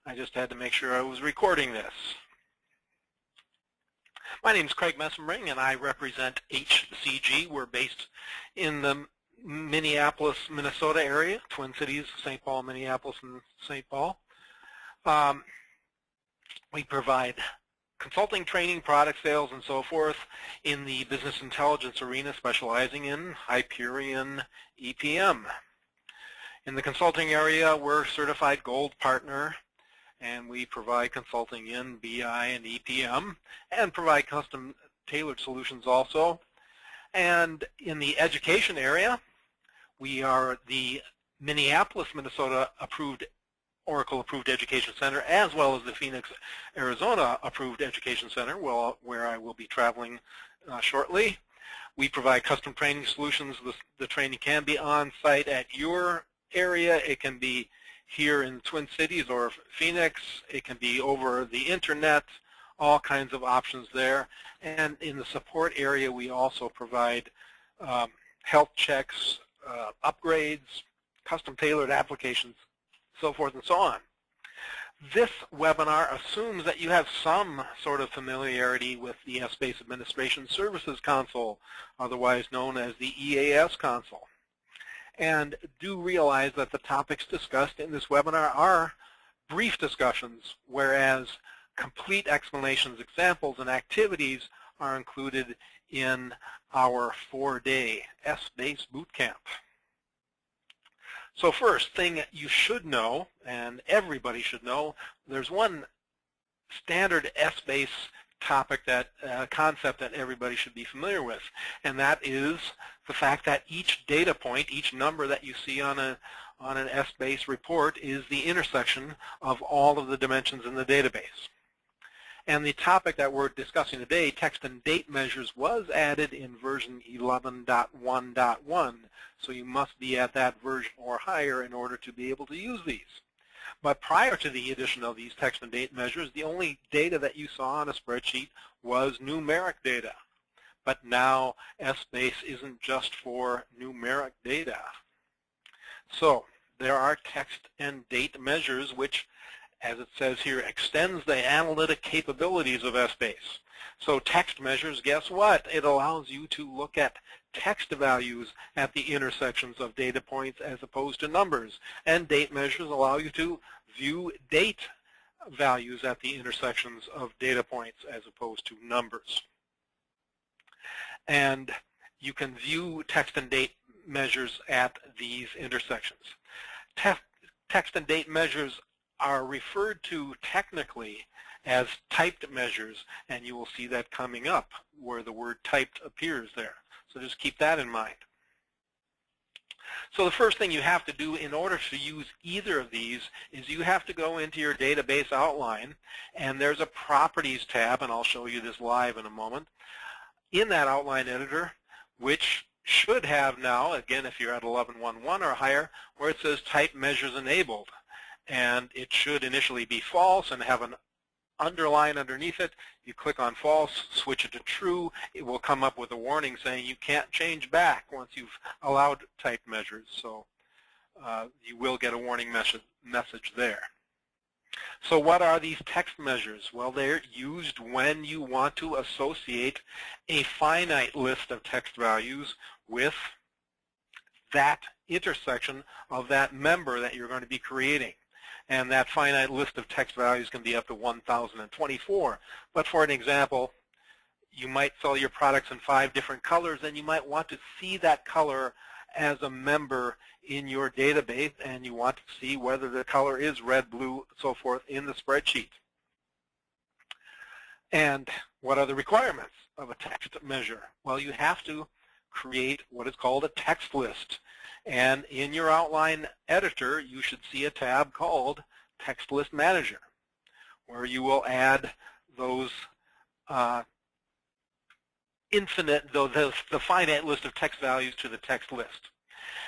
I just had to make sure I was recording this. My name is Craig Messenring, and I represent HCG. We're based in the Minneapolis, Minnesota area, Twin Cities, St. Paul, Minneapolis, and St. Paul. We provide consulting, training, product sales, and so forth in the business intelligence arena, specializing in Hyperion EPM. In the consulting area, we're certified gold partner, and we provide consulting in BI and EPM and provide custom tailored solutions also. And in the education area, we are the Minneapolis, Minnesota approved Oracle approved education center, as well as the Phoenix, Arizona approved education center, where I will be traveling shortly. We provide custom training solutions. The training can be on site at your area. It can be here in Twin Cities or Phoenix. It can be over the internet, all kinds of options there. And in the support area, we also provide health checks, upgrades, custom tailored applications, so forth and so on. This webinar assumes that you have some sort of familiarity with the Essbase Administration Services Console, otherwise known as the EAS console. And do realize that the topics discussed in this webinar are brief discussions, whereas complete explanations, examples, and activities are included in our 4-day Essbase Bootcamp. So first thing you should know, and everybody should know, there's one standard Essbase topic, concept that everybody should be familiar with, and that is the fact that each data point, each number that you see on an Essbase report is the intersection of all of the dimensions in the database. And the topic that we're discussing today, text and date measures, was added in version 11.1.1, so you must be at that version or higher in order to be able to use these. But prior to the addition of these text and date measures, the only data that you saw on a spreadsheet was numeric data. But now Essbase isn't just for numeric data. So there are text and date measures which, as it says here, extends the analytic capabilities of Essbase. So text measures, guess what? It allows you to look at text values at the intersections of data points as opposed to numbers. And date measures allow you to view date values at the intersections of data points as opposed to numbers. And you can view text and date measures at these intersections. Text and date measures are referred to technically as typed measures, and you will see that coming up where the word typed appears there. So just keep that in mind. So the first thing you have to do in order to use either of these is you have to go into your database outline, and there's a Properties tab, and I'll show you this live in a moment, in that outline editor, which should have now, again if you're at 11.1.1 or higher, where it says Type Measures Enabled. And it should initially be false and have an underline underneath it. You click on false, switch it to true. It will come up with a warning saying you can't change back once you've allowed typed measures. So you will get a warning message there. So what are these text measures? Well, they're used when you want to associate a finite list of text values with that intersection of that member that you're going to be creating. And that finite list of text values can be up to 1,024. But for an example, you might sell your products in 5 different colors, and you might want to see that color as a member in your database, and you want to see whether the color is red, blue, so forth in the spreadsheet. And what are the requirements of a text measure? Well, you have to create what is called a text list. And in your outline editor, you should see a tab called Text List Manager, where you will add those the finite list of text values to the text list.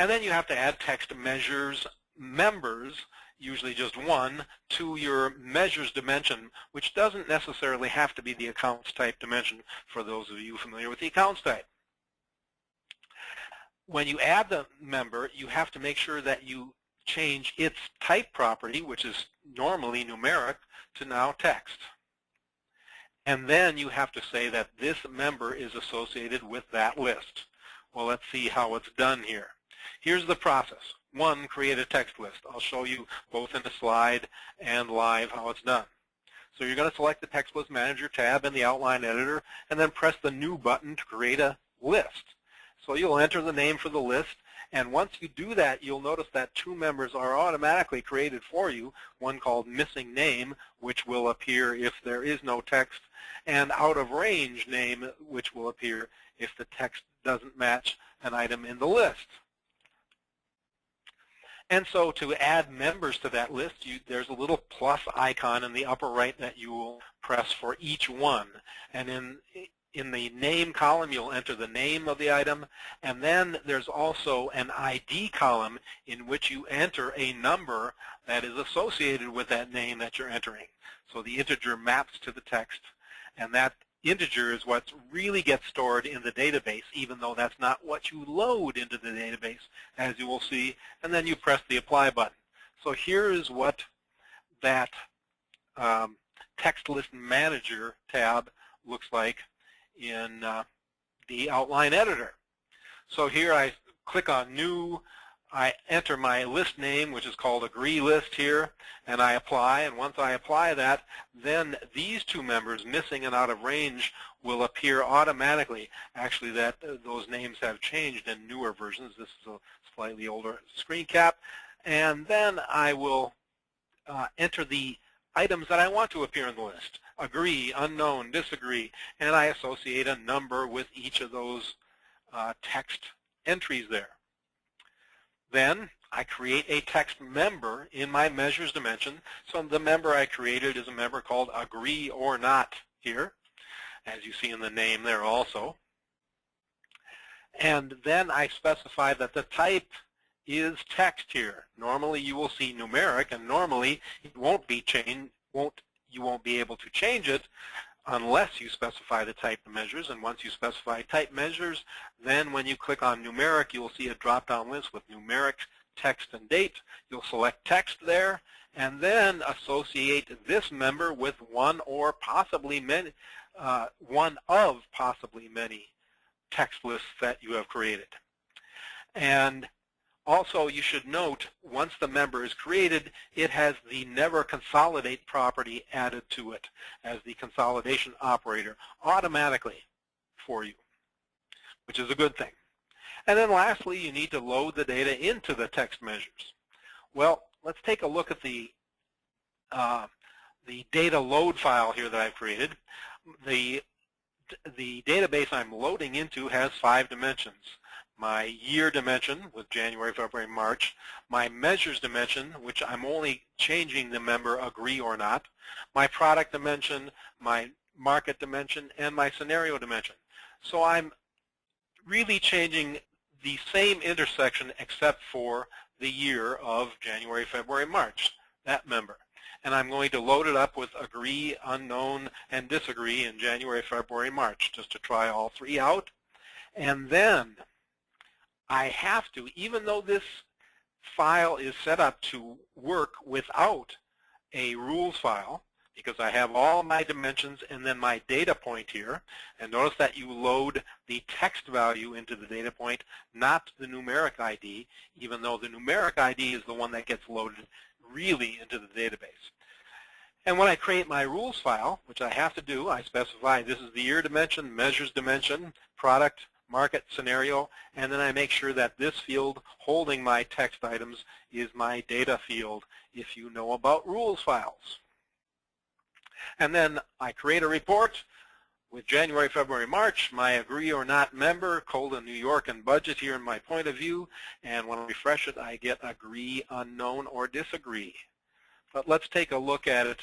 And then you have to add text measures members, usually just one, to your measures dimension, which doesn't necessarily have to be the accounts type dimension for those of you familiar with the accounts type. When you add the member, you have to make sure that you change its type property, which is normally numeric, to now text. And then you have to say that this member is associated with that list. Well, let's see how it's done here. Here's the process. 1, create a text list. I'll show you both in the slide and live how it's done. So you're going to select the Text List Manager tab in the Outline Editor and then press the New button to create a list. So you'll enter the name for the list, and once you do that, you'll notice that 2 members are automatically created for you, one called Missing Name, which will appear if there is no text, and Out of Range Name, which will appear if the text doesn't match an item in the list. And so to add members to that list, there's a little plus icon in the upper right that you will press for each one. And in the name column, you'll enter the name of the item. And then there's also an ID column in which you enter a number that is associated with that name that you're entering. So the integer maps to the text, and that integer is what really gets stored in the database, even though that's not what you load into the database, as you will see, and then you press the Apply button. So here is what that Text List Manager tab looks like in the Outline Editor. So here I click on New, I enter my list name, which is called Agree List here, and I apply. And once I apply that, then these 2 members, Missing and Out of Range, will appear automatically. Actually, those names have changed in newer versions. This is a slightly older screen cap. And then I will enter the items that I want to appear in the list. Agree, unknown, disagree, and I associate a number with each of those text entries there. Then I create a text member in my measures dimension. So the member I created is a member called Agree or Not here, as you see in the name there also. And then I specify that the type is text here. Normally you will see numeric, and normally it won't be changed. You won't be able to change it unless you specify the type measures. And once you specify type measures, then when you click on numeric, you'll see a drop-down list with numeric, text, and date. You'll select text there, and then associate this member with one of possibly many text lists that you have created. And also, you should note, once the member is created, it has the Never Consolidate property added to it as the consolidation operator automatically for you, which is a good thing. And then lastly, you need to load the data into the text measures. Well, let's take a look at the data load file here that I've created. The database I'm loading into has 5 dimensions. My year dimension with January, February, March, my measures dimension, which I'm only changing the member Agree or Not, my product dimension, my market dimension, and my scenario dimension. So I'm really changing the same intersection except for the year of January, February, March, that member. And I'm going to load it up with Agree, Unknown, and Disagree in January, February, March, just to try all 3 out. And then I have to, even though this file is set up to work without a rules file, because I have all my dimensions and then my data point here, and notice that you load the text value into the data point, not the numeric ID, even though the numeric ID is the one that gets loaded really into the database. And when I create my rules file, which I have to do, I specify this is the year dimension, measures dimension, product, market, scenario, and then I make sure that this field holding my text items is my data field if you know about rules files. And then I create a report with January, February, March, my Agree or Not member, New York, and budget here in my point of view, and when I refresh it, I get Agree, Unknown, or Disagree. But let's take a look at it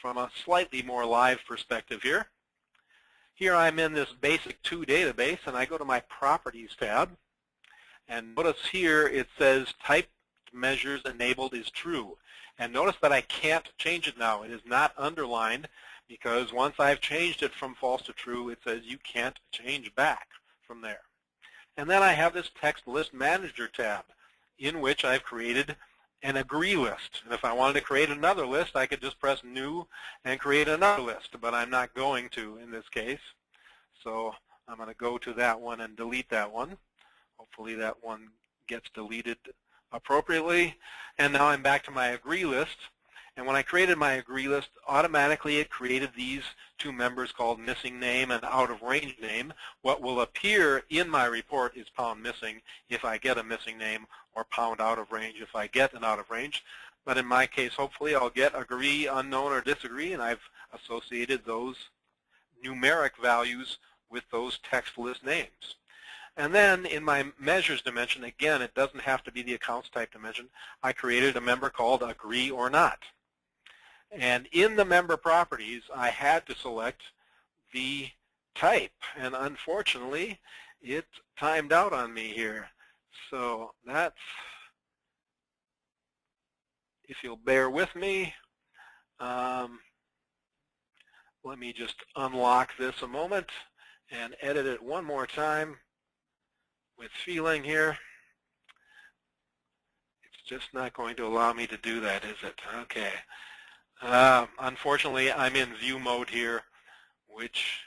from a slightly more live perspective here. Here I'm in this basic 2 database, and I go to my Properties tab, and notice here it says Type Measures Enabled is True. And notice that I can't change it now. It is not underlined because once I've changed it from false to true, it says you can't change back from there. And then I have this Text List Manager tab in which I've created an agree list. And if I wanted to create another list, I could just press New and create another list, but I'm not going to in this case. So I'm going to go to that one and delete that one. Hopefully that one gets deleted appropriately. And now I'm back to my agree list. And when I created my agree list, automatically it created these two members called missing name and out of range name. What will appear in my report is pound missing if I get a missing name, or pound out of range if I get an out of range. But in my case, hopefully I'll get agree, unknown, or disagree, and I've associated those numeric values with those text list names. And then in my measures dimension, again, it doesn't have to be the accounts type dimension. I created a member called agree or not. And in the member properties, I had to select the type. And unfortunately, it timed out on me here. So that's, if you'll bear with me, let me just unlock this a moment and edit it one more time with feeling here. It's just not going to allow me to do that, is it? Okay. Unfortunately, I'm in view mode here, which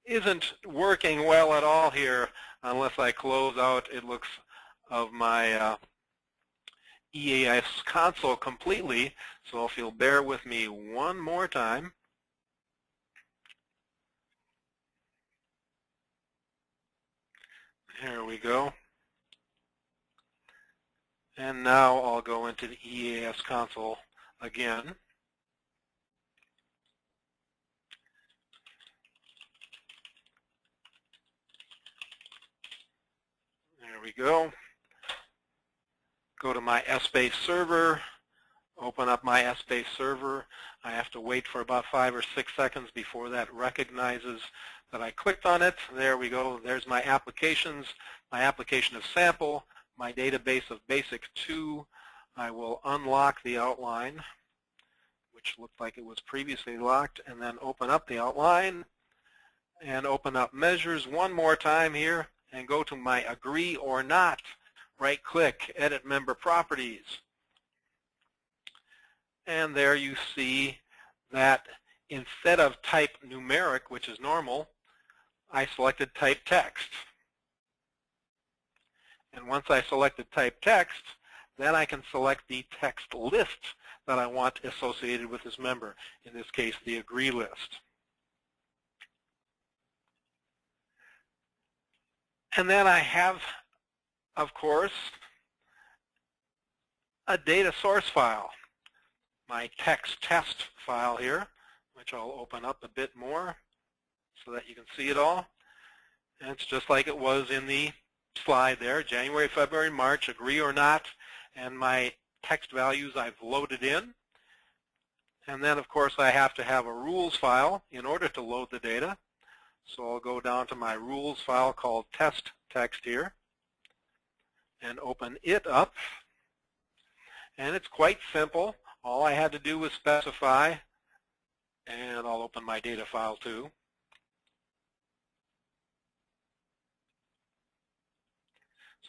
isn't working well at all here unless I close out, it looks, of my EAS console completely. So if you'll bear with me one more time. Here we go. And now I'll go into the EAS console again. There we go. Go to my Essbase server, open up my Essbase server. I have to wait for about 5 or 6 seconds before that recognizes that I clicked on it. There we go. There's my applications, my application of sample, my database of basic 2. I will unlock the outline, which looked like it was previously locked, and then open up the outline and open up measures one more time here and go to my agree or not. Right-click, edit member properties. And there you see that instead of type numeric, which is normal, I selected type text. And once I selected type text, then I can select the text list that I want associated with this member, in this case the agree list. And then I have, of course, a data source file, my text test file here, which I'll open up a bit more so that you can see it all. And it's just like it was in the slide there, January, February, March, agree or not, and my text values I've loaded in. And then, of course, I have to have a rules file in order to load the data. So I'll go down to my rules file called test text here and open it up. And it's quite simple. All I had to do was specify, and I'll open my data file too.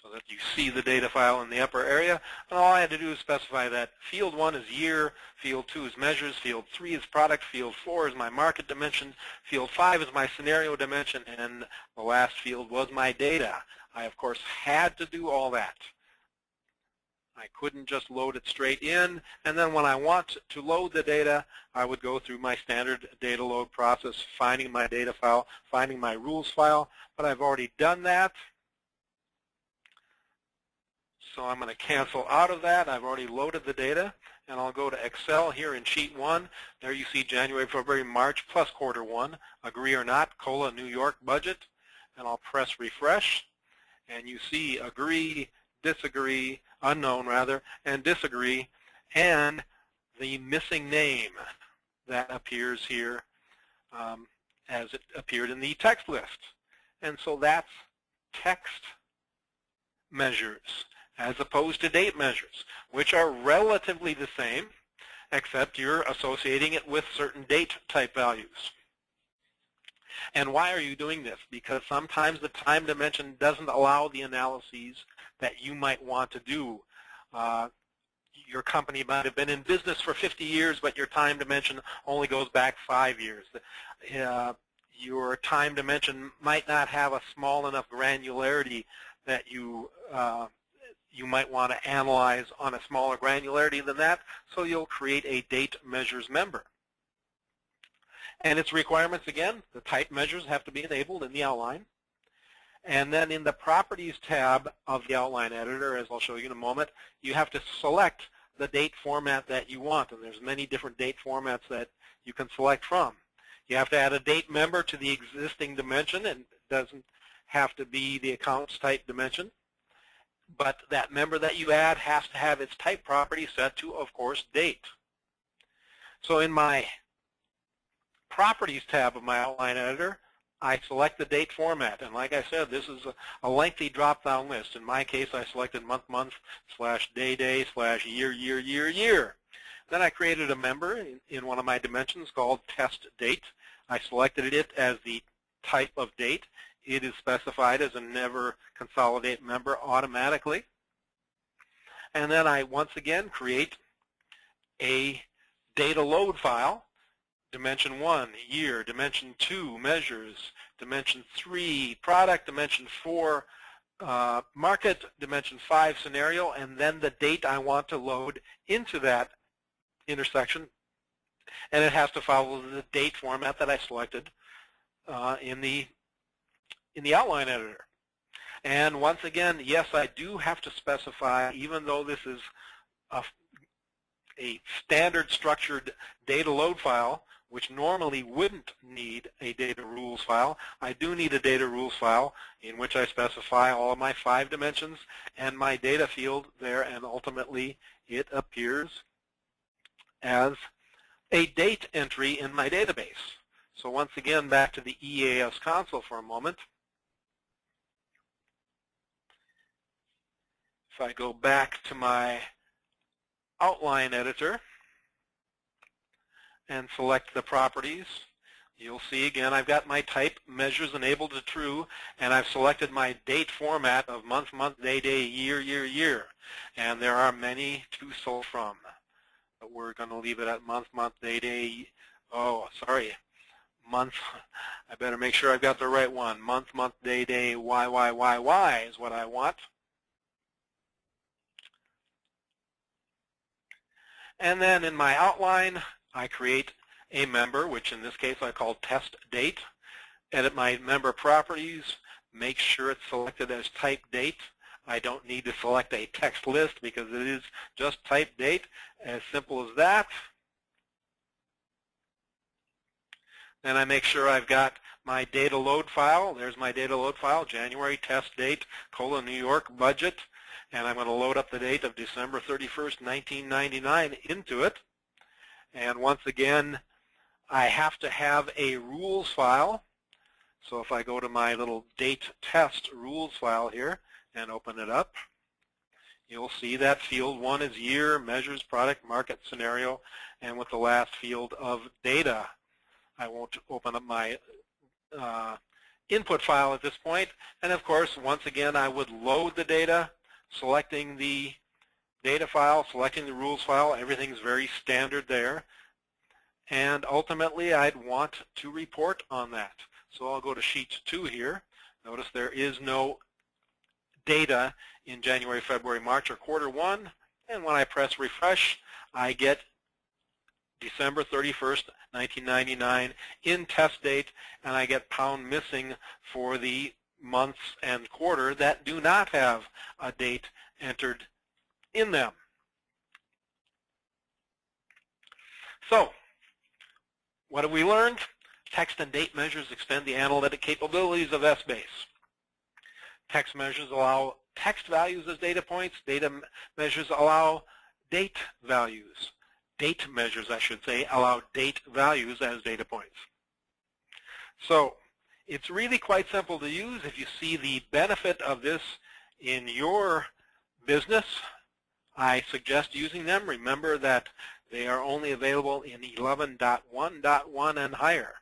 So that you see the data file in the upper area. And all I had to do is specify that field 1 is year, field 2 is measures, field 3 is product, field 4 is my market dimension, field 5 is my scenario dimension, and the last field was my data. I, of course, had to do all that. I couldn't just load it straight in, and then when I want to load the data, I would go through my standard data load process, finding my data file, finding my rules file, but I've already done that. So I'm going to cancel out of that. I've already loaded the data, and I'll go to Excel here in Sheet 1. There you see January, February, March plus quarter 1, agree or not, COLA New York budget, and I'll press refresh, and you see agree, disagree, unknown rather, and disagree, and the missing name that appears here as it appeared in the text list. And so that's text measures as opposed to date measures, which are relatively the same, except you're associating it with certain date type values. And why are you doing this? Because sometimes the time dimension doesn't allow the analyses that you might want to do. your company might have been in business for 50 years, but your time dimension only goes back 5 years. Your time dimension might not have a small enough granularity that you might want to analyze on a smaller granularity than that, so you'll create a date measures member. And its requirements, again, the type measures have to be enabled in the outline. And then in the Properties tab of the outline editor, as I'll show you in a moment, you have to select the date format that you want. And there's many different date formats that you can select from. You have to add a date member to the existing dimension, and it doesn't have to be the accounts type dimension. But that member that you add has to have its type property set to, of course, date. So in my Properties tab of my outline editor, I select the date format, and like I said, this is a lengthy drop-down list. In my case, I selected month/month / day/day / year/year/year/year. Then I created a member in one of my dimensions called test date. I selected it as the type of date. It is specified as a never consolidate member automatically. And then I once again create a data load file. Dimension 1, year, dimension 2, measures, dimension 3, product, dimension 4, market, dimension 5, scenario, and then the date I want to load into that intersection. And it has to follow the date format that I selected in the outline editor. And once again, yes, I do have to specify, even though this is a standard structured data load file, which normally wouldn't need a data rules file, I do need a data rules file in which I specify all of my 5 dimensions and my data field there, and ultimately it appears as a date entry in my database. So once again, back to the EAS console for a moment. If I go back to my outline editor and select the properties, you'll see again I've got my type measures enabled to true, and I've selected my date format of month, day, year, year. And there are many to select from. But we're going to leave it at month, day. Oh, sorry. Month. I better make sure I've got the right one. Month, day, y is what I want. And then in my outline, I create a member, which in this case I call test date. Edit my member properties, make sure it's selected as type date. I don't need to select a text list because it is just type date, as simple as that. Then I make sure I've got my data load file. There's my data load file, January test date, New York budget. And I'm going to load up the date of December 31st, 1999 into it. And once again, I have to have a rules file. So if I go to my little date test rules file here and open it up, you'll see that field 1 is year, measures, product, market, scenario, and with the last field of data. I won't open up my input file at this point. And of course, once again, I would load the data, selecting the data file, selecting the rules file. Everything's very standard there. And ultimately, I'd want to report on that. So I'll go to Sheet 2 here. Notice there is no data in January, February, March, or Quarter 1. And when I press refresh, I get December 31st, 1999 in test date, and I get pound missing for the months and quarter that do not have a date entered in them. So, what have we learned? Text and date measures extend the analytic capabilities of Essbase. Text measures allow text values as data points. Data measures allow date values. Date measures, I should say, allow date values as data points. So, it's really quite simple to use. If you see the benefit of this in your business, I suggest using them. Remember that they are only available in 11.1.1 and higher.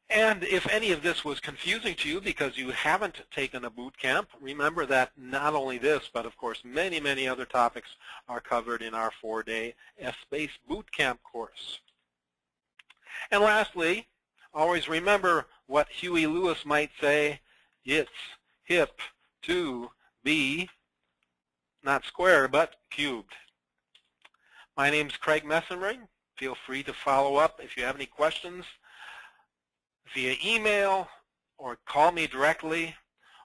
And if any of this was confusing to you because you haven't taken a boot camp, remember that not only this, but of course many, many other topics are covered in our 4-day Essbase boot camp course. And lastly, always remember what Huey Lewis might say, it's hip to be not square, but cubed. My name's Craig Messenring. Feel free to follow up if you have any questions via email or call me directly,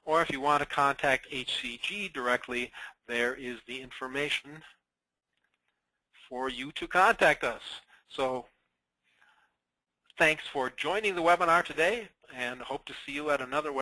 or if you want to contact HCG directly, there is the information for you to contact us. So thanks for joining the webinar today, and hope to see you at another webinar.